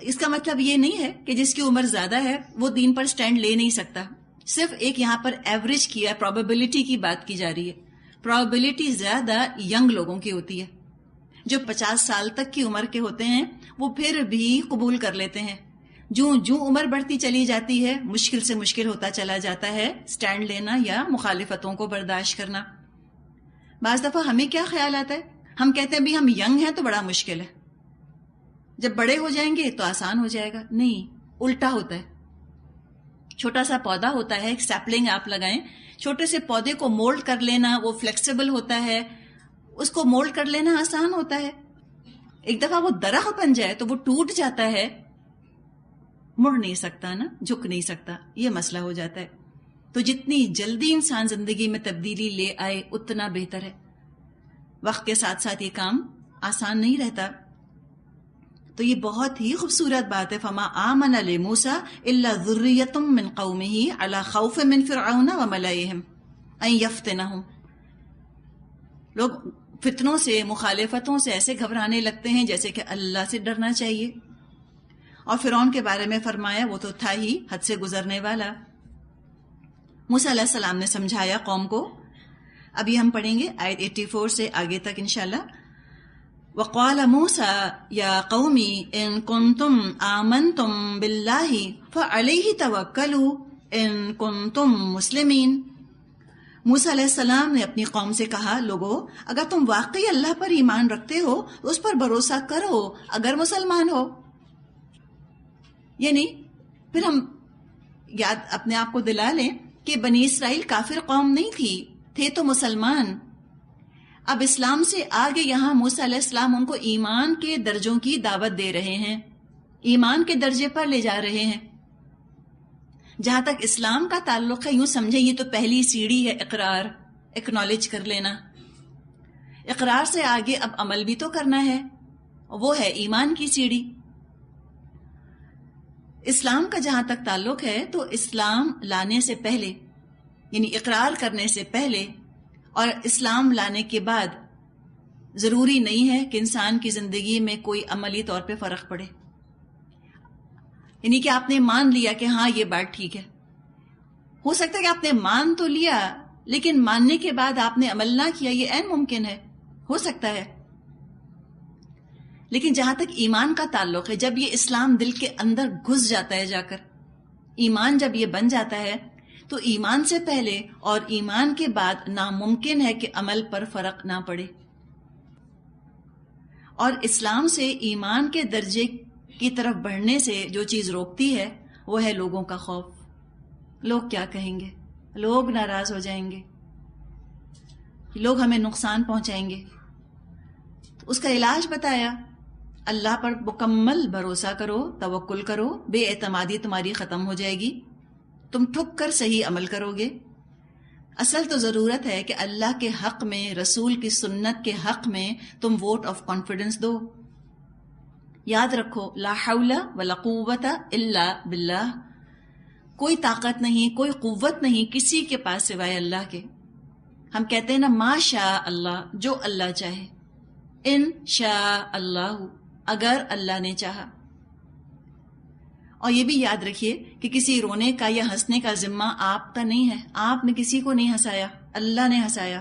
اس کا مطلب یہ نہیں ہے کہ جس کی عمر زیادہ ہے وہ دین پر سٹینڈ لے نہیں سکتا. صرف ایک یہاں پر ایوریج کیا، پروبیبلٹی کی بات کی جا رہی ہے. پروبیبلٹی زیادہ ینگ لوگوں کی ہوتی ہے. جو 50 سال تک کی عمر کے ہوتے ہیں وہ پھر بھی قبول کر لیتے ہیں. جو عمر بڑھتی چلی جاتی ہے مشکل سے مشکل ہوتا چلا جاتا ہے سٹینڈ لینا یا مخالفتوں کو برداشت کرنا. بعض دفعہ ہمیں کیا خیال آتا ہے، ہم کہتے ہیں بھی ہم ینگ ہیں تو بڑا مشکل ہے، جب بڑے ہو جائیں گے تو آسان ہو جائے گا. نہیں، الٹا ہوتا ہے. چھوٹا سا پودا ہوتا ہے، ایک سیپلنگ آپ لگائیں، چھوٹے سے پودے کو مولڈ کر لینا، وہ فلیکسیبل ہوتا ہے، اس کو مولڈ کر لینا آسان ہوتا ہے. ایک دفعہ وہ درخت بن جائے تو وہ ٹوٹ جاتا ہے، مڑ نہیں سکتا نا، جھک نہیں سکتا، یہ مسئلہ ہو جاتا ہے. تو جتنی جلدی انسان زندگی میں تبدیلی لے آئے اتنا بہتر ہے. وقت کے ساتھ ساتھ یہ کام آسان نہیں رہتا. تو یہ بہت ہی خوبصورت بات ہے. فما آمن لموسیٰ الا ذریۃ من قومہ علی خوف من فرعون وملئہم ان یفتنہم. لوگ فتنوں سے، مخالفتوں سے ایسے گھبرانے لگتے ہیں جیسے کہ اللہ سے ڈرنا چاہیے. اور فرعون کے بارے میں فرمایا وہ تو تھا ہی حد سے گزرنے والا. موسیٰ علیہ السلام نے سمجھایا قوم کو. ابھی ہم پڑھیں گے آیت 84 سے آگے تک انشاءاللہ. وَقَالَ مُوسَىٰ يَا قَوْمِ إِن كُنتُمْ آمَنْتُمْ بِاللَّهِ فَعَلَيْهِ تَوَكَّلُوا إِن كُنتُمْ مُسْلِمِينَ. موسیٰ علیہ السلام نے اپنی قوم سے کہا، لوگو اگر تم واقعی اللہ پر ایمان رکھتے ہو تو اس پر بھروسہ کرو اگر مسلمان ہو. یعنی پھر ہم یاد اپنے آپ کو دلا لیں کہ بنی اسرائیل کافر قوم نہیں تھے تو مسلمان. اب اسلام سے آگے یہاں موسیٰ علیہ السلام ان کو ایمان کے درجوں کی دعوت دے رہے ہیں، ایمان کے درجے پر لے جا رہے ہیں. جہاں تک اسلام کا تعلق ہے یوں سمجھیں یہ تو پہلی سیڑھی ہے، اقرار، اکنالج کر لینا. اقرار سے آگے اب عمل بھی تو کرنا ہے، وہ ہے ایمان کی سیڑھی. اسلام کا جہاں تک تعلق ہے تو اسلام لانے سے پہلے یعنی اقرار کرنے سے پہلے اور اسلام لانے کے بعد ضروری نہیں ہے کہ انسان کی زندگی میں کوئی عملی طور پہ فرق پڑے. یعنی کہ آپ نے مان لیا کہ ہاں یہ بات ٹھیک ہے. ہو سکتا ہے کہ آپ نے مان تو لیا لیکن ماننے کے بعد آپ نے عمل نہ کیا، یہ عین ممکن ہے، ہو سکتا ہے. لیکن جہاں تک ایمان کا تعلق ہے، جب یہ اسلام دل کے اندر گھس جاتا ہے جا کر، ایمان جب یہ بن جاتا ہے تو ایمان سے پہلے اور ایمان کے بعد ناممکن ہے کہ عمل پر فرق نہ پڑے. اور اسلام سے ایمان کے درجے کی طرف بڑھنے سے جو چیز روکتی ہے وہ ہے لوگوں کا خوف. لوگ کیا کہیں گے، لوگ ناراض ہو جائیں گے، لوگ ہمیں نقصان پہنچائیں گے. تو اس کا علاج بتایا، اللہ پر مکمل بھروسہ کرو، توکل کرو، بے اعتمادی تمہاری ختم ہو جائے گی، تم ٹھک کر صحیح عمل کرو گے. اصل تو ضرورت ہے کہ اللہ کے حق میں، رسول کی سنت کے حق میں تم ووٹ آف کانفیڈنس دو. یاد رکھو، لا حول ولا قوت الا باللہ. کوئی طاقت نہیں، کوئی قوت نہیں کسی کے پاس سوائے اللہ کے. ہم کہتے ہیں نا ما شاء اللہ، جو اللہ چاہے، ان شاء اللہ، اگر اللہ نے چاہا. اور یہ بھی یاد رکھیے کہ کسی رونے کا یا ہنسنے کا ذمہ آپ کا نہیں ہے. آپ نے کسی کو نہیں ہنسایا، اللہ نے ہنسایا.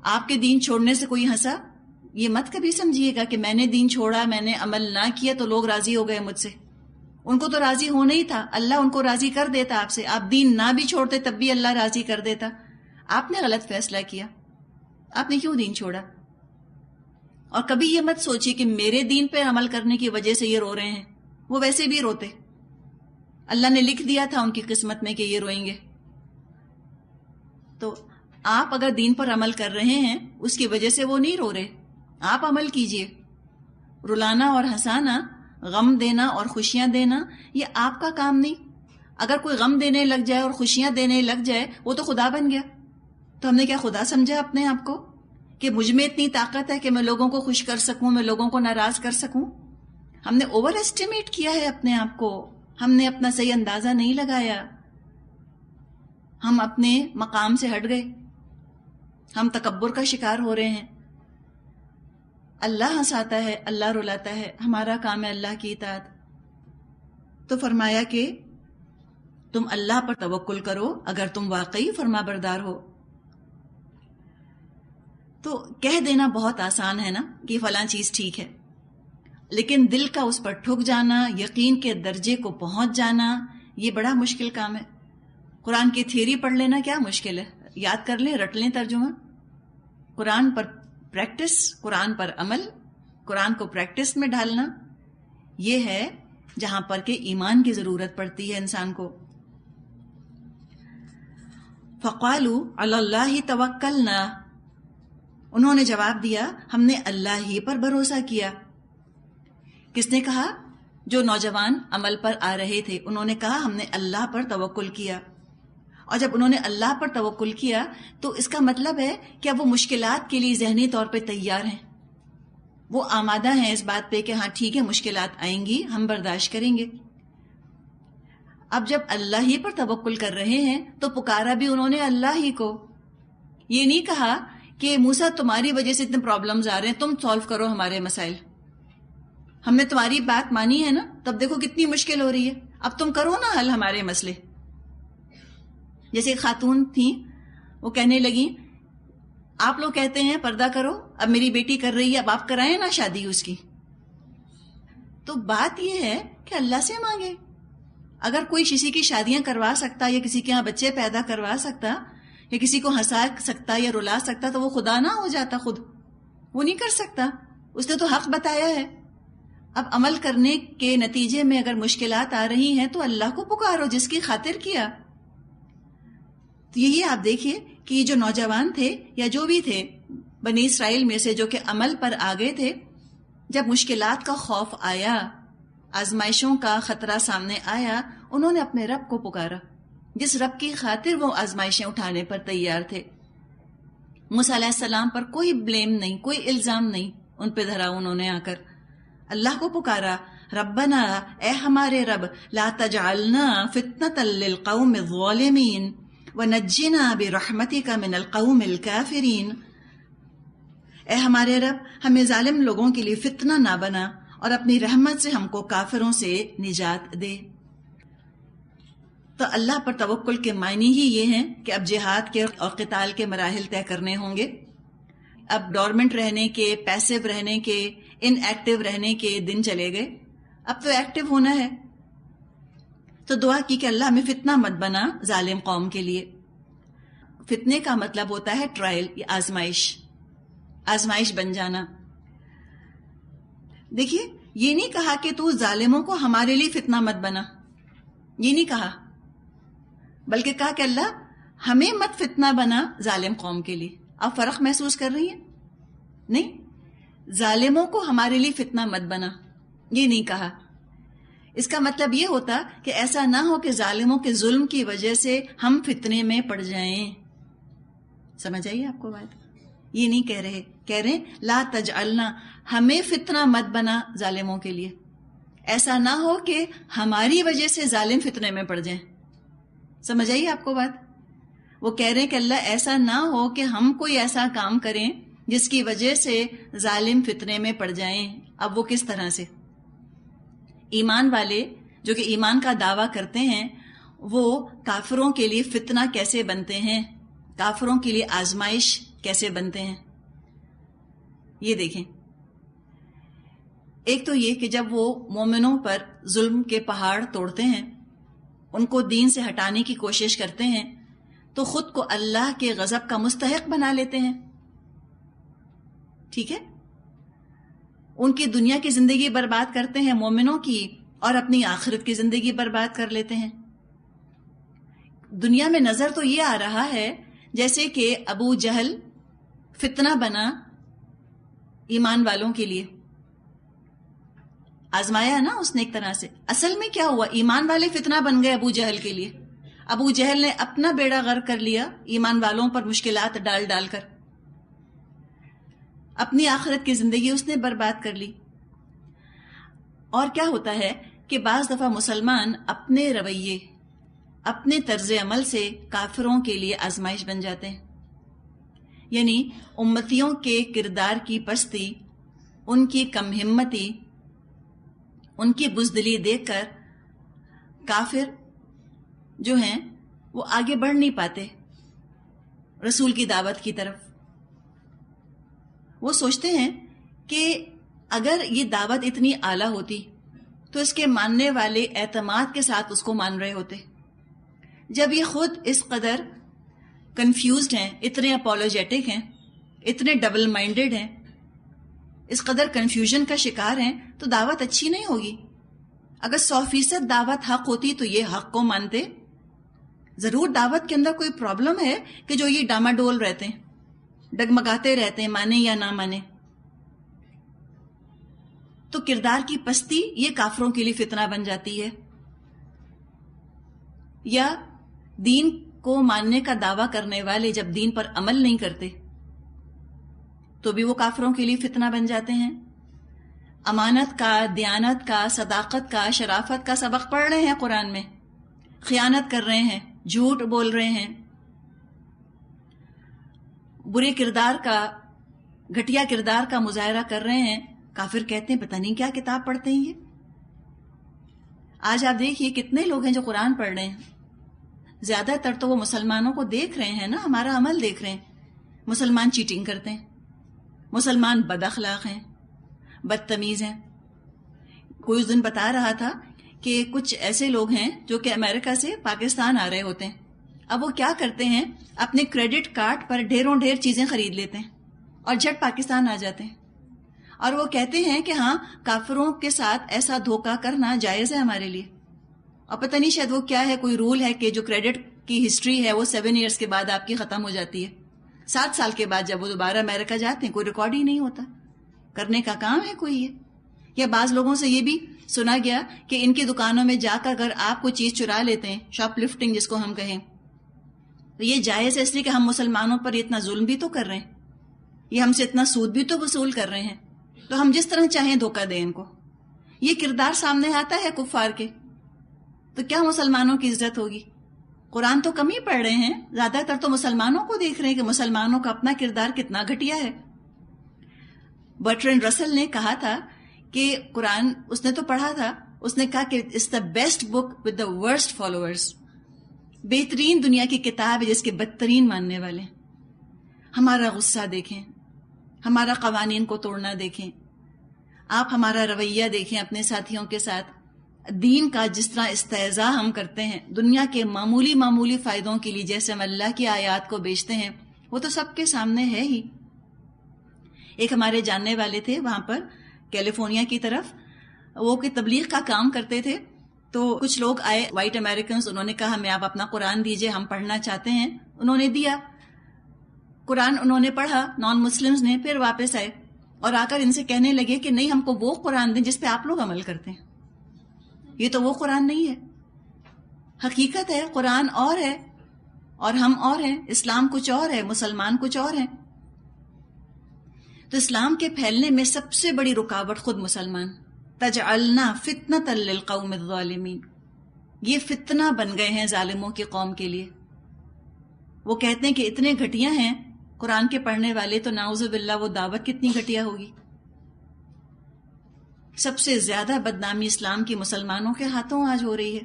آپ کے دین چھوڑنے سے کوئی ہنسا، یہ مت کبھی سمجھیے گا کہ میں نے دین چھوڑا، میں نے عمل نہ کیا تو لوگ راضی ہو گئے مجھ سے. ان کو تو راضی ہونا ہی تھا، اللہ ان کو راضی کر دیتا آپ سے. آپ دین نہ بھی چھوڑتے تب بھی اللہ راضی کر دیتا. آپ نے غلط فیصلہ کیا، آپ نے کیوں دین چھوڑا؟ اور کبھی یہ مت سوچیے کہ میرے دین پہ عمل کرنے کی وجہ سے یہ رو رہے ہیں. وہ ویسے بھی روتے، اللہ نے لکھ دیا تھا ان کی قسمت میں کہ یہ روئیں گے. تو آپ اگر دین پر عمل کر رہے ہیں اس کی وجہ سے وہ نہیں رو رہے. آپ عمل کیجئے. رلانا اور ہنسانا، غم دینا اور خوشیاں دینا، یہ آپ کا کام نہیں. اگر کوئی غم دینے لگ جائے اور خوشیاں دینے لگ جائے وہ تو خدا بن گیا. تو ہم نے کیا خدا سمجھا اپنے آپ کو کہ مجھ میں اتنی طاقت ہے کہ میں لوگوں کو خوش کر سکوں، میں لوگوں کو ناراض کر سکوں؟ ہم نے اوور ایسٹیمیٹ کیا ہے اپنے آپ کو. ہم نے اپنا صحیح اندازہ نہیں لگایا. ہم اپنے مقام سے ہٹ گئے. ہم تکبر کا شکار ہو رہے ہیں. اللہ ہنساتا ہے، اللہ رلاتا ہے، ہمارا کام ہے اللہ کی اطاعت۔ تو فرمایا کہ تم اللہ پر توکل کرو اگر تم واقعی فرما بردار ہو۔ تو کہہ دینا بہت آسان ہے نا کہ فلاں چیز ٹھیک ہے، لیکن دل کا اس پر ٹھک جانا، یقین کے درجے کو پہنچ جانا، یہ بڑا مشکل کام ہے۔ قرآن کی تھیوری پڑھ لینا کیا مشکل ہے، یاد کر لیں، رٹ لیں ترجمہ۔ قرآن پر پریکٹس، قرآن پر عمل، قرآن کو پریکٹس میں ڈالنا، یہ ہے جہاں پر کہ ایمان کی ضرورت پڑتی ہے انسان کو۔ فَقَالُوا عَلَى اللَّهِ تَوَكَّلْنَا، انہوں نے جواب دیا ہم نے اللہ ہی پر بھروسہ کیا۔ کس نے کہا؟ جو نوجوان عمل پر آ رہے تھے، انہوں نے کہا ہم نے اللہ پر توکل کیا۔ اور جب انہوں نے اللہ پر توکل کیا تو اس کا مطلب ہے کہ اب وہ مشکلات کے لیے ذہنی طور پہ تیار ہیں، وہ آمادہ ہیں اس بات پہ کہ ہاں ٹھیک ہے مشکلات آئیں گی، ہم برداشت کریں گے۔ اب جب اللہ ہی پر توکل کر رہے ہیں تو پکارا بھی انہوں نے اللہ ہی کو۔ یہ نہیں کہا کہ موسیٰ تمہاری وجہ سے اتنے پرابلمز آ رہے ہیں، تم سالو کرو ہمارے مسائل، ہم نے تمہاری بات مانی ہے نا، تب دیکھو کتنی مشکل ہو رہی ہے، اب تم کرو نا حل ہمارے مسئلے۔ جیسے خاتون تھیں، وہ کہنے لگیں آپ لوگ کہتے ہیں پردہ کرو، اب میری بیٹی کر رہی ہے، اب آپ کرائیں نا شادی اس کی۔ تو بات یہ ہے کہ اللہ سے مانگے۔ اگر کوئی کسی کی شادیاں کروا سکتا یا کسی کے یہاں بچے پیدا کروا سکتا یا کسی کو ہنسا سکتا یا رلا سکتا تو وہ خدا نہ ہو جاتا خود؟ وہ نہیں کر سکتا، اس نے تو حق بتایا ہے۔ اب عمل کرنے کے نتیجے میں اگر مشکلات آ رہی ہیں تو اللہ کو پکارو جس کی خاطر کیا۔ تو یہی آپ دیکھیے کہ یہ جو نوجوان تھے یا جو بھی تھے بنی اسرائیل میں سے جو کہ عمل پر آگے تھے، جب مشکلات کا خوف آیا، آزمائشوں کا خطرہ سامنے آیا، انہوں نے اپنے رب کو پکارا جس رب کی خاطر وہ آزمائشیں اٹھانے پر تیار تھے۔ موسیٰ علیہ السلام پر کوئی بلیم نہیں، کوئی الزام نہیں ان پہ دھرا، انہوں نے آ کر اللہ کو پکارا، ربنا، اے ہمارے رب، لا تجعلنا فتنة للقوم الظالمین ونجنا برحمتک من القوم الکافرین۔ اے ہمارے رب، ہمیں ظالم لوگوں کے لیے فتنہ نہ بنا اور اپنی رحمت سے ہم کو کافروں سے نجات دے۔ تو اللہ پر توکل کے معنی ہی یہ ہیں کہ اب جہاد کے اور قتال کے مراحل طے کرنے ہوں گے۔ اب ڈورمنٹ رہنے کے، پیسو رہنے کے، ان ایکٹیو رہنے کے دن چلے گئے، اب تو ایکٹیو ہونا ہے۔ تو دعا کی کہ اللہ ہمیں فتنہ مت بنا ظالم قوم کے لیے۔ فتنے کا مطلب ہوتا ہے ٹرائل یا آزمائش، آزمائش بن جانا۔ دیکھیے، یہ نہیں کہا کہ تو ظالموں کو ہمارے لیے فتنہ مت بنا، یہ نہیں کہا، بلکہ کہا کہ اللہ ہمیں مت فتنہ بنا ظالم قوم کے لیے۔ آپ فرق محسوس کر رہی ہیں؟ نہیں، ظالموں کو ہمارے لیے فتنہ مت بنا یہ نہیں کہا۔ اس کا مطلب یہ ہوتا کہ ایسا نہ ہو کہ ظالموں کے ظلم کی وجہ سے ہم فتنے میں پڑ جائیں۔ سمجھ آئیے آپ کو بات؟ یہ نہیں کہہ رہے، کہہ رہے لا تجعلنا، ہمیں فتنہ مت بنا ظالموں کے لیے، ایسا نہ ہو کہ ہماری وجہ سے ظالم فتنے میں پڑ جائیں۔ سمجھ آئیے آپ کو بات؟ وہ کہہ رہے ہیں کہ اللہ ایسا نہ ہو کہ ہم کوئی ایسا کام کریں جس کی وجہ سے ظالم فتنے میں پڑ جائیں۔ اب وہ کس طرح سے؟ ایمان والے جو کہ ایمان کا دعویٰ کرتے ہیں وہ کافروں کے لیے فتنہ کیسے بنتے ہیں، کافروں کے لیے آزمائش کیسے بنتے ہیں، یہ دیکھیں۔ ایک تو یہ کہ جب وہ مومنوں پر ظلم کے پہاڑ توڑتے ہیں، ان کو دین سے ہٹانے کی کوشش کرتے ہیں، تو خود کو اللہ کے غضب کا مستحق بنا لیتے ہیں۔ ٹھیک ہے، ان کی دنیا کی زندگی برباد کرتے ہیں مومنوں کی، اور اپنی آخرت کی زندگی برباد کر لیتے ہیں۔ دنیا میں نظر تو یہ آ رہا ہے جیسے کہ ابو جہل فتنہ بنا ایمان والوں کے لیے، آزمایا نا اس نے ایک طرح سے۔ اصل میں کیا ہوا؟ ایمان والے فتنہ بن گئے ابو جہل کے لیے۔ ابو جہل نے اپنا بیڑا غرق کر لیا ایمان والوں پر مشکلات ڈال ڈال کر، اپنی آخرت کی زندگی اس نے برباد کر لی۔ اور کیا ہوتا ہے کہ بعض دفعہ مسلمان اپنے رویے، اپنے طرز عمل سے کافروں کے لیے آزمائش بن جاتے ہیں، یعنی امتیوں کے کردار کی پستی ان کی کم ہمتی، ان کی بزدلی دیکھ کر کافر جو ہیں وہ آگے بڑھ نہیں پاتے رسول کی دعوت کی طرف. وہ سوچتے ہیں کہ اگر یہ دعوت اتنی اعلیٰ ہوتی تو اس کے ماننے والے اعتماد کے ساتھ اس کو مان رہے ہوتے. جب یہ خود اس قدر کنفیوزڈ ہیں، اتنے اپولوجیٹک ہیں، اتنے ڈبل مائنڈڈ ہیں، اس قدر کنفیوژن کا شکار ہیں، تو دعوت اچھی نہیں ہوگی. اگر 100% دعوت حق ہوتی تو یہ حق کو مانتے. ضرور دعوت کے اندر کوئی پرابلم ہے کہ جو یہ ڈاماڈول رہتے ہیں، ڈگمگاتے رہتے ہیں، مانے یا نہ مانے. تو کردار کی پستی یہ کافروں کے لیے فتنہ بن جاتی ہے. یا دین کو ماننے کا دعویٰ کرنے والے جب دین پر عمل نہیں کرتے تو بھی وہ کافروں کے لیے فتنہ بن جاتے ہیں. امانت کا، دیانت کا، صداقت کا، شرافت کا سبق پڑھ رہے ہیں قرآن میں، خیانت کر رہے ہیں، جھوٹ بول رہے ہیں، برے کردار کا، گھٹیا کردار کا مظاہرہ کر رہے ہیں. کافر کہتے ہیں پتہ نہیں کیا کتاب پڑھتے ہیں یہ. آج آپ دیکھیے کتنے لوگ ہیں جو قرآن پڑھ رہے ہیں. زیادہ تر تو وہ مسلمانوں کو دیکھ رہے ہیں نا، ہمارا عمل دیکھ رہے ہیں. مسلمان چیٹنگ کرتے ہیں، مسلمان بد اخلاق ہیں، بدتمیز ہیں. کوئی اس دن بتا رہا تھا کہ کچھ ایسے لوگ ہیں جو کہ امریکہ سے پاکستان آ رہے ہوتے ہیں. اب وہ کیا کرتے ہیں، اپنے کریڈٹ کارڈ پر ڈھیروں ڈھیر چیزیں خرید لیتے ہیں اور جھٹ پاکستان آ جاتے ہیں. اور وہ کہتے ہیں کہ ہاں کافروں کے ساتھ ایسا دھوکہ کرنا جائز ہے ہمارے لیے. اور پتہ نہیں شاید وہ کیا ہے، کوئی رول ہے کہ جو کریڈٹ کی ہسٹری ہے وہ 7 ایئرس کے بعد آپ کی ختم ہو جاتی ہے. 7 سال کے بعد جب وہ دوبارہ امریکہ جاتے ہیں کوئی ریکارڈ ہی نہیں ہوتا. کرنے کا کام ہے کوئی یہ. یا بعض لوگوں سے یہ بھی سنا گیا کہ ان کی دکانوں میں جا کر اگر آپ کوئی چیز چرا لیتے ہیں، شاپ لفٹنگ جس کو ہم کہیں، تو یہ جائز ہے اس لیے کہ ہم مسلمانوں پر اتنا ظلم بھی تو کر رہے ہیں، یہ ہم سے اتنا سود بھی تو وصول کر رہے ہیں، تو ہم جس طرح چاہیں دھوکہ دیں ان کو. یہ کردار سامنے آتا ہے کفار کے، تو کیا مسلمانوں کی عزت ہوگی؟ قرآن تو کم ہی پڑھ رہے ہیں، زیادہ تر تو مسلمانوں کو دیکھ رہے ہیں کہ مسلمانوں کا اپنا کردار کتنا گھٹیا ہے. برٹرینڈ رسل نے کہا تھا کہ قرآن اس نے تو پڑھا تھا، اس نے کہا کہ it's the best book with the worst followers. بہترین دنیا کی کتاب ہے جس کے بدترین ماننے والے. ہمارا غصہ دیکھیں، ہمارا قوانین کو توڑنا دیکھیں، آپ ہمارا رویہ دیکھیں اپنے ساتھیوں کے ساتھ. دین کا جس طرح استہزاء ہم کرتے ہیں دنیا کے معمولی معمولی فائدوں کے لیے، جیسے ہم اللہ کی آیات کو بیچتے ہیں، وہ تو سب کے سامنے ہے ہی. ایک ہمارے جاننے والے تھے وہاں پر کیلیفورنیا کی طرف، وہ کہ تبلیغ کا کام کرتے تھے. تو کچھ لوگ آئے وائٹ امریکنز، انہوں نے کہا ہمیں آپ اپنا قرآن دیجئے، ہم پڑھنا چاہتے ہیں. انہوں نے دیا قرآن، انہوں نے پڑھا، نان مسلمز نے. پھر واپس آئے اور آ کر ان سے کہنے لگے کہ نہیں، ہم کو وہ قرآن دیں جس پہ آپ لوگ عمل کرتے ہیں. یہ تو وہ قرآن نہیں ہے. حقیقت ہے قرآن اور ہے اور ہم اور ہیں، اسلام کچھ اور ہے، مسلمان کچھ اور ہیں. تو اسلام کے پھیلنے میں سب سے بڑی رکاوٹ خود مسلمان. تجعلنا فتنة للقوم الظالمین، یہ فتنہ بن گئے ہیں ظالموں کی قوم کے لیے. وہ کہتے ہیں کہ اتنے گھٹیا ہیں قرآن کے پڑھنے والے، تو نعوذ باللہ وہ دعوت کتنی گھٹیا ہوگی. سب سے زیادہ بدنامی اسلام کی مسلمانوں کے ہاتھوں آج ہو رہی ہے.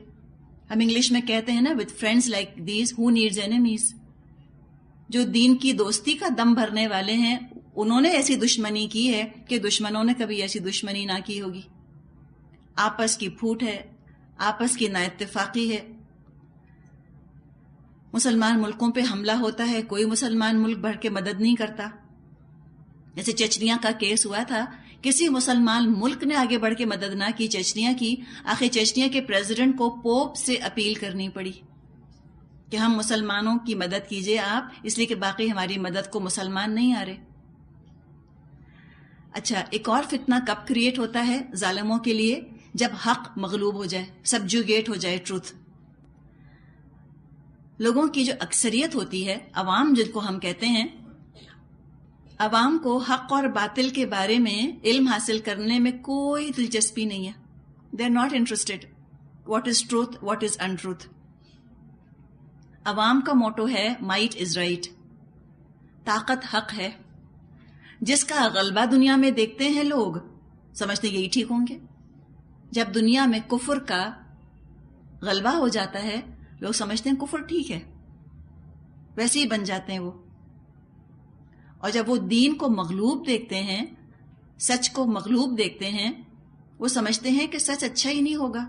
ہم انگلش میں کہتے ہیں نا with friends like these who needs enemies. جو دین کی دوستی کا دم بھرنے والے ہیں انہوں نے ایسی دشمنی کی ہے کہ دشمنوں نے کبھی ایسی دشمنی نہ کی ہوگی. آپس کی پھوٹ ہے، آپس کی نا اتفاقی ہے. مسلمان ملکوں پہ حملہ ہوتا ہے، کوئی مسلمان ملک بھر کے مدد نہیں کرتا. جیسے چچنیا کا کیس ہوا تھا، کسی مسلمان ملک نے آگے بڑھ کے مدد نہ کی چچنیا کی. آخر چچنیا کے پریزیڈنٹ کو پوپ سے اپیل کرنی پڑی کہ ہم مسلمانوں کی مدد کیجئے آپ، اس لیے کہ باقی ہماری مدد کو مسلمان نہیں آ رہے. اچھا، ایک اور فتنہ کب کریٹ ہوتا ہے ظالموں کے لیے؟ جب حق مغلوب ہو جائے، سبجوگیٹ ہو جائے ٹروتھ. لوگوں کی جو اکثریت ہوتی ہے، عوام جن کو ہم کہتے ہیں، عوام کو حق اور باطل کے بارے میں علم حاصل کرنے میں کوئی دلچسپی نہیں ہے. They are not interested what is truth, what is in truth. عوام کا موٹو ہے مائٹ از رائٹ، طاقت حق ہے. جس کا غلبہ دنیا میں دیکھتے ہیں لوگ سمجھتے یہی ٹھیک ہوں گے. جب دنیا میں کفر کا غلبہ ہو جاتا ہے لوگ سمجھتے ہیں کفر ٹھیک ہے، ویسے ہی بن جاتے ہیں وہ. اور جب وہ دین کو مغلوب دیکھتے ہیں، سچ کو مغلوب دیکھتے ہیں، وہ سمجھتے ہیں کہ سچ اچھا ہی نہیں ہوگا،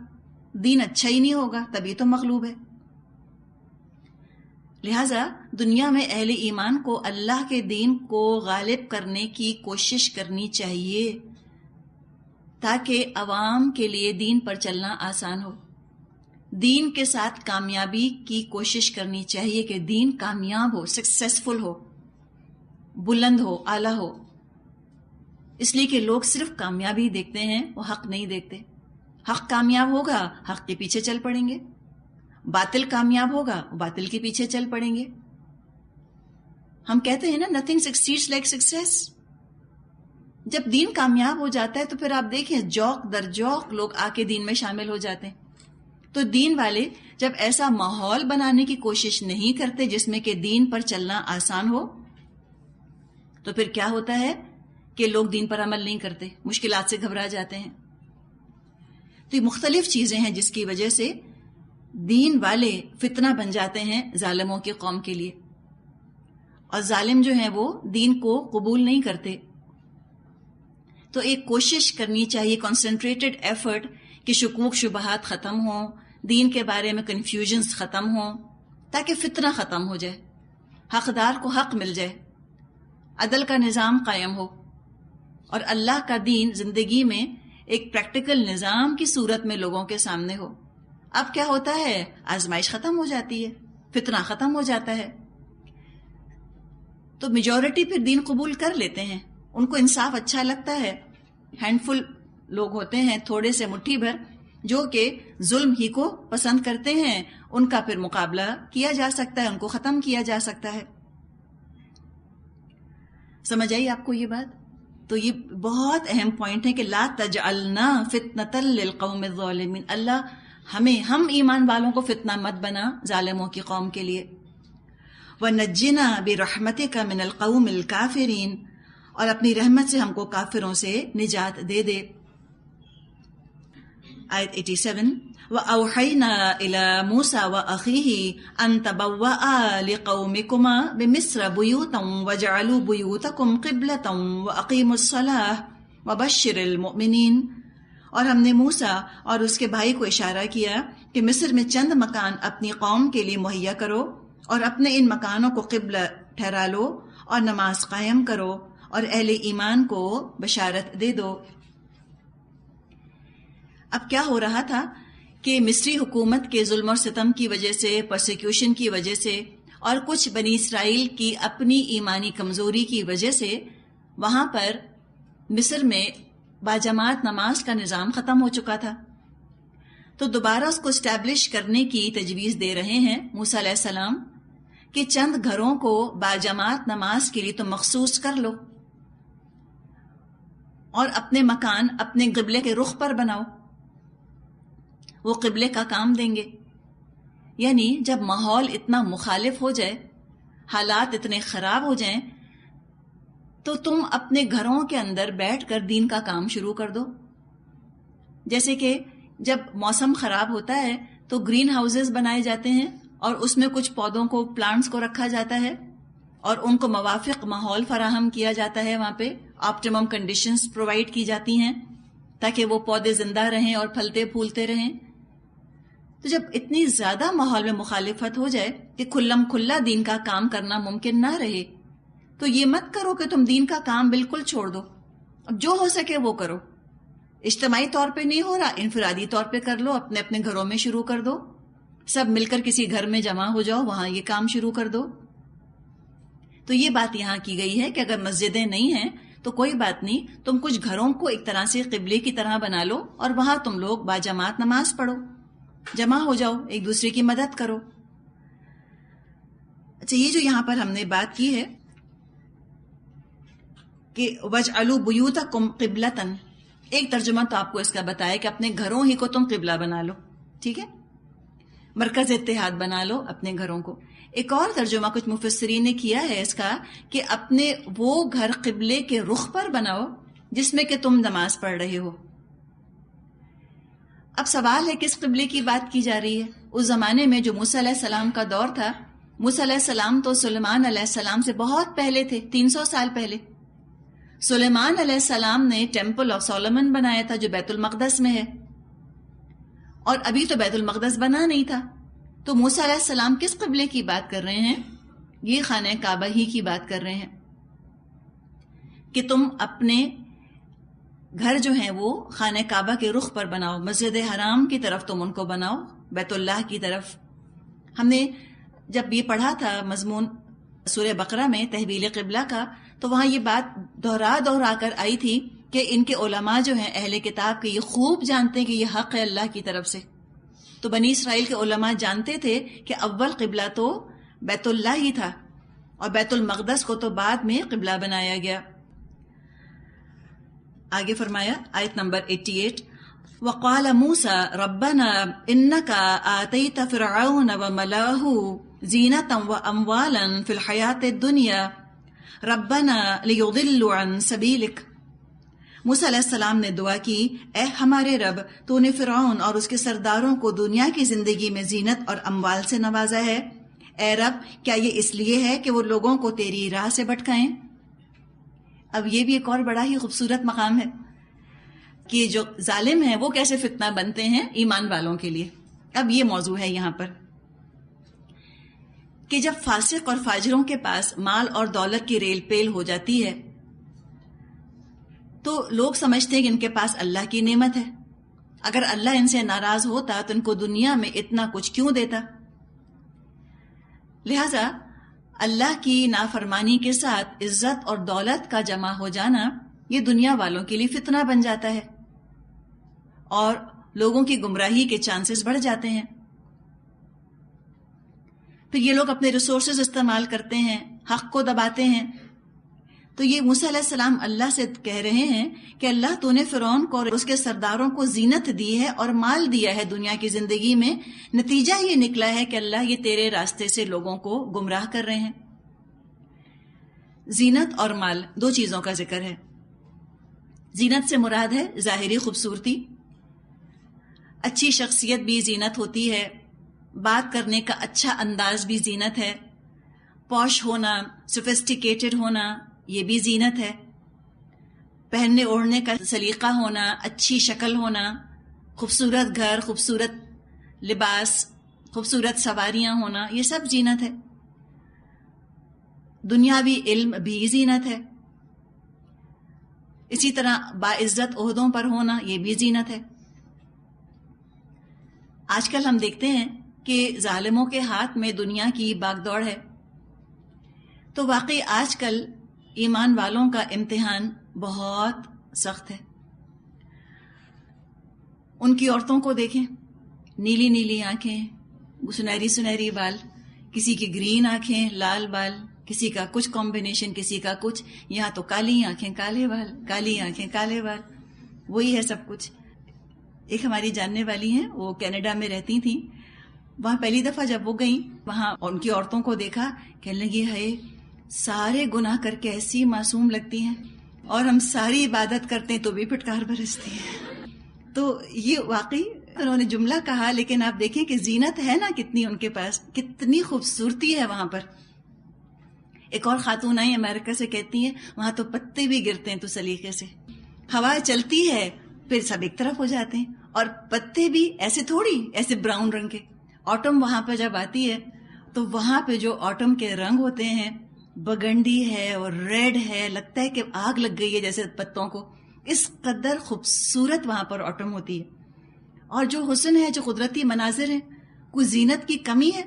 دین اچھا ہی نہیں ہوگا، تبھی تو مغلوب ہے. لہذا دنیا میں اہل ایمان کو اللہ کے دین کو غالب کرنے کی کوشش کرنی چاہیے تاکہ عوام کے لیے دین پر چلنا آسان ہو. دین کے ساتھ کامیابی کی کوشش کرنی چاہیے کہ دین کامیاب ہو، سکسیسفل ہو، بلند ہو، اعلیٰ ہو. اس لیے کہ لوگ صرف کامیابی دیکھتے ہیں، وہ حق نہیں دیکھتے. حق کامیاب ہوگا، حق کے پیچھے چل پڑیں گے. باطل کامیاب ہوگا، باطل کے پیچھے چل پڑیں گے. ہم کہتے ہیں نا nothing succeeds like success. جب دین کامیاب ہو جاتا ہے تو پھر آپ دیکھیں جوق در جوق لوگ آ کے دین میں شامل ہو جاتے ہیں. تو دین والے جب ایسا ماحول بنانے کی کوشش نہیں کرتے جس میں کہ دین پر چلنا آسان ہو، تو پھر کیا ہوتا ہے کہ لوگ دین پر عمل نہیں کرتے، مشکلات سے گھبرا جاتے ہیں. تو یہ مختلف چیزیں ہیں جس کی وجہ سے دین والے فتنہ بن جاتے ہیں ظالموں کی قوم کے لیے. اور ظالم جو ہیں وہ دین کو قبول نہیں کرتے. تو ایک کوشش کرنی چاہیے، کنسنٹریٹڈ ایفرٹ، کہ شکوک شبہات ختم ہوں، دین کے بارے میں کنفیوژنز ختم ہوں، تاکہ فتنہ ختم ہو جائے، حقدار کو حق مل جائے، عدل کا نظام قائم ہو، اور اللہ کا دین زندگی میں ایک پریکٹیکل نظام کی صورت میں لوگوں کے سامنے ہو. اب کیا ہوتا ہے؟ آزمائش ختم ہو جاتی ہے، فتنہ ختم ہو جاتا ہے. تو میجورٹی پھر دین قبول کر لیتے ہیں، ان کو انصاف اچھا لگتا ہے. ہینڈفل لوگ ہوتے ہیں، تھوڑے سے مٹھی بھر، جو کہ ظلم ہی کو پسند کرتے ہیں، ان کا پھر مقابلہ کیا جا سکتا ہے، ان کو ختم کیا جا سکتا ہے. سمجھ آئی آپ کو یہ بات؟ تو یہ بہت اہم پوائنٹ ہے کہ لا تجعلنا فتنة للقوم الظالمین. اللہ ہم ایمان والوں کو فتنہ مت بنا ظالموں کی قوم کے لیے. وَنَجِّنَا بِرَحْمَتِكَ مِنَ الْقَوْمِ الْكَافِرِينَ، اور اپنی رحمت سے ہم کو کافروں سے نجات دے دے. آیت 87 وَأَوْحَيْنَا إِلَى مُوسَى وَأَخِيهِ أَن تَبَوَّآ لِقَوْمِكُمَا بِمِصْرَ بُيُوتًا وَاجْعَلُوا بُيُوتَكُمْ قِبْلَةً وَأَقِيمُوا الصَّلَاةَ وَبَشِّرِ الْمُؤْمِنِينَ. اور ہم نے موسیٰ اور اس کے بھائی کو اشارہ کیا کہ مصر میں چند مکان اپنی قوم کے لیے مہیا کرو، اور اپنے ان مکانوں کو قبلہ ٹھہرا لو، اور نماز قائم کرو، اور اہل ایمان کو بشارت دے دو. اب کیا ہو رہا تھا کہ مصری حکومت کے ظلم اور ستم کی وجہ سے، پرسیکیوشن کی وجہ سے، اور کچھ بنی اسرائیل کی اپنی ایمانی کمزوری کی وجہ سے وہاں پر مصر میں باجماعت نماز کا نظام ختم ہو چکا تھا. تو دوبارہ اس کو اسٹیبلش کرنے کی تجویز دے رہے ہیں موسیٰ علیہ السلام کہ چند گھروں کو باجماعت نماز کے لیے تو مخصوص کر لو، اور اپنے مکان اپنے قبلے کے رخ پر بناؤ، وہ قبلے کا کام دیں گے. یعنی جب ماحول اتنا مخالف ہو جائے، حالات اتنے خراب ہو جائیں، تو تم اپنے گھروں کے اندر بیٹھ کر دین کا کام شروع کر دو. جیسے کہ جب موسم خراب ہوتا ہے تو گرین ہاؤسز بنائے جاتے ہیں، اور اس میں کچھ پودوں کو، پلانٹس کو رکھا جاتا ہے، اور ان کو موافق ماحول فراہم کیا جاتا ہے، وہاں پہ آپٹیمم کنڈیشنز پرووائڈ کی جاتی ہیں تاکہ وہ پودے زندہ رہیں اور پھلتے پھولتے رہیں. تو جب اتنی زیادہ ماحول میں مخالفت ہو جائے کہ کھلم کھلا دین کا کام کرنا ممکن نہ رہے، تو یہ مت کرو کہ تم دین کا کام بالکل چھوڑ دو. اب جو ہو سکے وہ کرو. اجتماعی طور پہ نہیں ہو رہا، انفرادی طور پہ کر لو، اپنے اپنے گھروں میں شروع کر دو. سب مل کر کسی گھر میں جمع ہو جاؤ، وہاں یہ کام شروع کر دو. تو یہ بات یہاں کی گئی ہے کہ اگر مسجدیں نہیں ہیں تو کوئی بات نہیں، تم کچھ گھروں کو ایک طرح سے قبلے کی طرح بنا لو، اور وہاں تم لوگ باجماعت نماز پڑھو، جمع ہو جاؤ، ایک دوسرے کی مدد کرو. اچھا، یہ جو یہاں پر ہم نے بات کی ہے کہ وَاجْعَلُوا بُيُوتَكُمْ قِبْلَةً، ایک ترجمہ تو آپ کو اس کا بتایا کہ اپنے گھروں ہی کو تم قبلہ بنا لو، ٹھیک ہے، مرکز اتحاد بنا لو اپنے گھروں کو. ایک اور ترجمہ کچھ مفسرین نے کیا ہے اس کا کہ اپنے وہ گھر قبلے کے رخ پر بناؤ جس میں کہ تم نماز پڑھ رہے ہو. اب سوال ہے کس قبلے کی بات کی جا رہی ہے؟ اس زمانے میں جو موسیٰ علیہ السلام کا دور تھا، موسیٰ علیہ السلام تو سلیمان علیہ السلام سے بہت پہلے تھے، 300 سال پہلے. سلیمان علیہ السلام نے ٹیمپل آف سولومن بنایا تھا جو بیت المقدس میں ہے، اور ابھی تو بیت المقدس بنا نہیں تھا. تو موسیٰ علیہ السلام کس قبلے کی بات کر رہے ہیں؟ یہ خانہ کعبہ ہی کی بات کر رہے ہیں کہ تم اپنے گھر جو ہیں وہ خانہ کعبہ کے رخ پر بناؤ، مسجد حرام کی طرف تم ان کو بناؤ، بیت اللہ کی طرف. ہم نے جب یہ پڑھا تھا مضمون سورہ بقرہ میں تحویل قبلہ کا، تو وہاں یہ بات دہرا کر آئی تھی کہ ان کے علماء جو ہیں اہل کتاب کے یہ خوب جانتے ہیں کہ یہ حق ہے اللہ کی طرف سے. تو بنی اسرائیل کے علماء جانتے تھے کہ اول قبلہ تو بیت اللہ ہی تھا، اور بیت المقدس کو تو بعد میں قبلہ بنایا گیا. آگے فرمایا آیت نمبر 88، وَقَالَ مُوسَى رَبَّنَا إِنَّكَ آتَيْتَ فِرْعَوْنَ وَمَلَأَهُ زِينَةً وَأَمْوَالًا فِي الْحَيَاةِ الدُّنْيَا رَبَّنَا لِيُضِلُّوا عَن سَبِيلِكَ. موسیٰ علیہ السلام نے دعا کی، اے ہمارے رب، تو نے فرعون اور اس کے سرداروں کو دنیا کی زندگی میں زینت اور اموال سے نوازا ہے. اے رب، کیا یہ اس لیے ہے کہ وہ لوگوں کو تیری راہ سے بھٹکائیں؟ اب یہ بھی ایک اور بڑا ہی خوبصورت مقام ہے کہ جو ظالم ہیں وہ کیسے فتنہ بنتے ہیں ایمان والوں کے لیے. اب یہ موضوع ہے یہاں پر کہ جب فاسق اور فاجروں کے پاس مال اور دولت کی ریل پیل ہو جاتی ہے تو لوگ سمجھتے ہیں کہ ان کے پاس اللہ کی نعمت ہے، اگر اللہ ان سے ناراض ہوتا تو ان کو دنیا میں اتنا کچھ کیوں دیتا. لہذا اللہ کی نافرمانی کے ساتھ عزت اور دولت کا جمع ہو جانا یہ دنیا والوں کے لیے فتنہ بن جاتا ہے اور لوگوں کی گمراہی کے چانسز بڑھ جاتے ہیں. پھر یہ لوگ اپنے ریسورسز استعمال کرتے ہیں، حق کو دباتے ہیں. تو یہ موسیٰ علیہ السلام اللہ سے کہہ رہے ہیں کہ اللہ تو نے فرعون کو اور اس کے سرداروں کو زینت دی ہے اور مال دیا ہے دنیا کی زندگی میں، نتیجہ یہ نکلا ہے کہ اللہ یہ تیرے راستے سے لوگوں کو گمراہ کر رہے ہیں. زینت اور مال دو چیزوں کا ذکر ہے. زینت سے مراد ہے ظاہری خوبصورتی، اچھی شخصیت بھی زینت ہوتی ہے، بات کرنے کا اچھا انداز بھی زینت ہے، پوش ہونا، سوفسٹیکیٹڈ ہونا یہ بھی زینت ہے، پہننے اوڑھنے کا سلیقہ ہونا، اچھی شکل ہونا، خوبصورت گھر، خوبصورت لباس، خوبصورت سواریاں ہونا، یہ سب زینت ہے. دنیاوی علم بھی زینت ہے. اسی طرح باعزت عہدوں پر ہونا یہ بھی زینت ہے. آج کل ہم دیکھتے ہیں کہ ظالموں کے ہاتھ میں دنیا کی باغ دوڑ ہے، تو واقعی آج کل ایمان والوں کا امتحان بہت سخت ہے. ان کی عورتوں کو دیکھیں، نیلی نیلی آنکھیں، سنہری سنہری بال، کسی کی گرین آنکھیں، لال بال، کسی کا کچھ کمبینیشن، کسی کا کچھ. یہاں تو کالی آنکھیں کالے بال، کالی آنکھیں کالے بال، وہی ہے سب کچھ. ایک ہماری جاننے والی ہیں، وہ کینیڈا میں رہتی تھیں. وہاں پہلی دفعہ جب وہ گئیں، وہاں ان کی عورتوں کو دیکھا، کہنے لگی ہے سارے گناہ کر کے ایسی معصوم لگتی ہیں، اور ہم ساری عبادت کرتے ہیں تو بھی پھٹکار برستی ہیں. تو یہ واقعی انہوں نے جملہ کہا، لیکن آپ دیکھیں کہ زینت ہے نا کتنی ان کے پاس، کتنی خوبصورتی ہے وہاں پر. ایک اور خاتون آئی امریکہ سے، کہتی ہیں وہاں تو پتے بھی گرتے ہیں تو سلیقے سے، ہوا چلتی ہے پھر سب ایک طرف ہو جاتے ہیں، اور پتے بھی ایسے تھوڑی، ایسے براؤن رنگ کے. آٹم وہاں پہ جب آتی ہے تو وہاں پہ جو آٹم کے رنگ ہوتے ہیں، بگنڈی ہے اور ریڈ ہے، لگتا ہے کہ آگ لگ گئی ہے جیسے پتوں کو. اس قدر خوبصورت وہاں پر آٹم ہوتی ہے. اور جو حسن ہے، جو قدرتی مناظر ہیں، کوئی زینت کی کمی ہے؟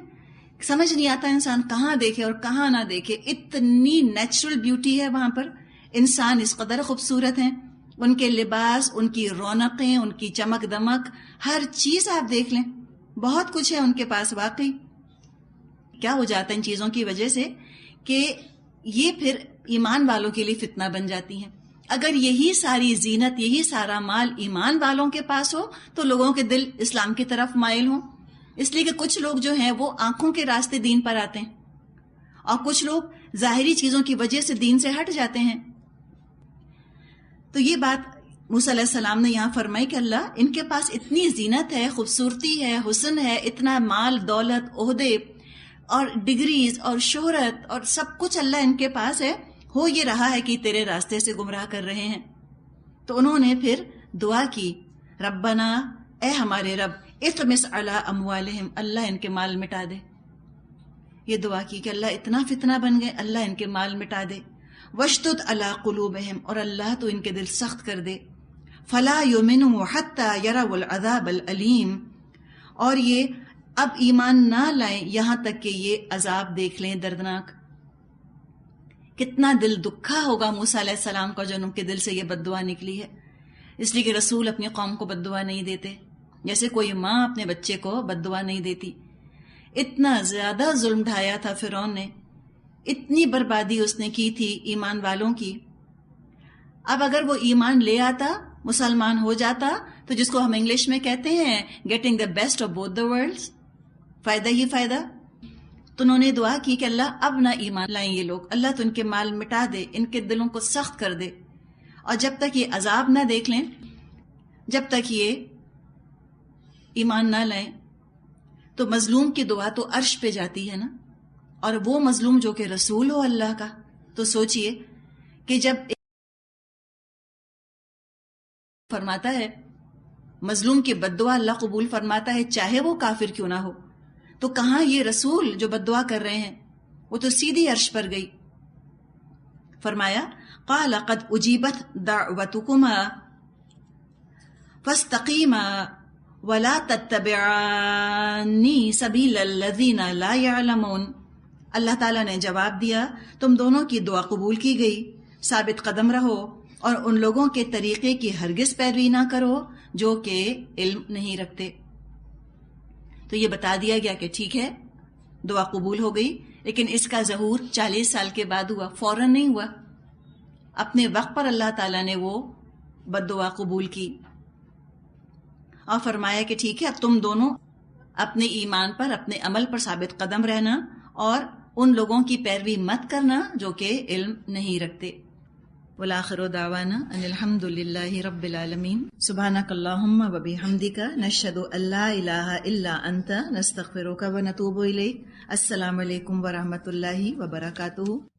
سمجھ نہیں آتا انسان کہاں دیکھے اور کہاں نہ دیکھے. اتنی نیچرل بیوٹی ہے وہاں پر. انسان اس قدر خوبصورت ہیں، ان کے لباس، ان کی رونقیں، ان کی چمک دمک، ہر چیز آپ دیکھ لیں، بہت کچھ ہے ان کے پاس. واقعی کیا ہو جاتا ہے ان چیزوں کی وجہ سے کہ یہ پھر ایمان والوں کے لیے فتنہ بن جاتی ہیں. اگر یہی ساری زینت، یہی سارا مال ایمان والوں کے پاس ہو تو لوگوں کے دل اسلام کی طرف مائل ہوں. اس لیے کہ کچھ لوگ جو ہیں وہ آنکھوں کے راستے دین پر آتے ہیں. اور کچھ لوگ ظاہری چیزوں کی وجہ سے دین سے ہٹ جاتے ہیں. تو یہ بات موسیٰ علیہ السلام نے یہاں فرمائی کہ اللہ ان کے پاس اتنی زینت ہے، خوبصورتی ہے، حسن ہے، اتنا مال دولت عہدے اور ڈگریز اور شہرت اور سب کچھ اللہ ان کے پاس ہے، ہو یہ رہا ہے کہ تیرے راستے سے گمراہ کر رہے ہیں. تو انہوں نے پھر دعا کی، ربنا، اے ہمارے رب، اطمس علی اموالہم، اللہ ان کے مال مٹا دے. یہ دعا کی کہ اللہ اتنا فتنہ بن گئے، اللہ ان کے مال مٹا دے. واشدد علی قلوبہم، اور اللہ تو ان کے دل سخت کر دے. فلا یؤمنوا حتی یروا العذاب العلیم، اور یہ اب ایمان نہ لائیں یہاں تک کہ یہ عذاب دیکھ لیں دردناک. کتنا دل دکھا ہوگا موسیٰ علیہ السلام کا جن کے دل سے یہ بد دعا نکلی ہے. اس لیے کہ رسول اپنی قوم کو بد دعا نہیں دیتے، جیسے کوئی ماں اپنے بچے کو بد دعا نہیں دیتی. اتنا زیادہ ظلم ڈھایا تھا فرعون نے، اتنی بربادی اس نے کی تھی ایمان والوں کی. اب اگر وہ ایمان لے آتا، مسلمان ہو جاتا، تو جس کو ہم انگلش میں کہتے ہیں getting the best of both the world's, فائدہ ہی فائدہ. تو انہوں نے دعا کی کہ اللہ اب نہ ایمان لائیں یہ لوگ، اللہ تو ان کے مال مٹا دے، ان کے دلوں کو سخت کر دے. اور جب تک یہ عذاب نہ دیکھ لیں، جب تک یہ ایمان نہ لائیں، تو مظلوم کی دعا تو عرش پہ جاتی ہے نا. اور وہ مظلوم جو کہ رسول ہو اللہ کا، تو سوچئے کہ جب فرماتا ہے مظلوم کی بد دعا اللہ قبول فرماتا ہے، چاہے وہ کافر کیوں نہ ہو، تو کہاں یہ رسول جو بد دعا کر رہے ہیں، وہ تو سیدھی عرش پر گئی. فرمایا قال قد اجیبت دعوتکما فاستقیما ولا تتبعانی سبیل الذین لا یعلمون. اللہ تعالیٰ نے جواب دیا، تم دونوں کی دعا قبول کی گئی، ثابت قدم رہو اور ان لوگوں کے طریقے کی ہرگز پیروی نہ کرو جو کہ علم نہیں رکھتے. تو یہ بتا دیا گیا کہ ٹھیک ہے دعا قبول ہو گئی، لیکن اس کا ظہور 40 سال کے بعد ہوا، فوراً نہیں ہوا. اپنے وقت پر اللہ تعالیٰ نے وہ بد دعا قبول کی اور فرمایا کہ ٹھیک ہے اب تم دونوں اپنے ایمان پر، اپنے عمل پر ثابت قدم رہنا اور ان لوگوں کی پیروی مت کرنا جو کہ علم نہیں رکھتے. والآخر دعوانا ان الحمد للہ رب العالمین. سبحانک اللہم و بحمدک، نشہد ان لا الہ الا انت، نستغفرک و نتوب الیک. السلام علیکم ورحمۃ اللہ وبرکاتہ.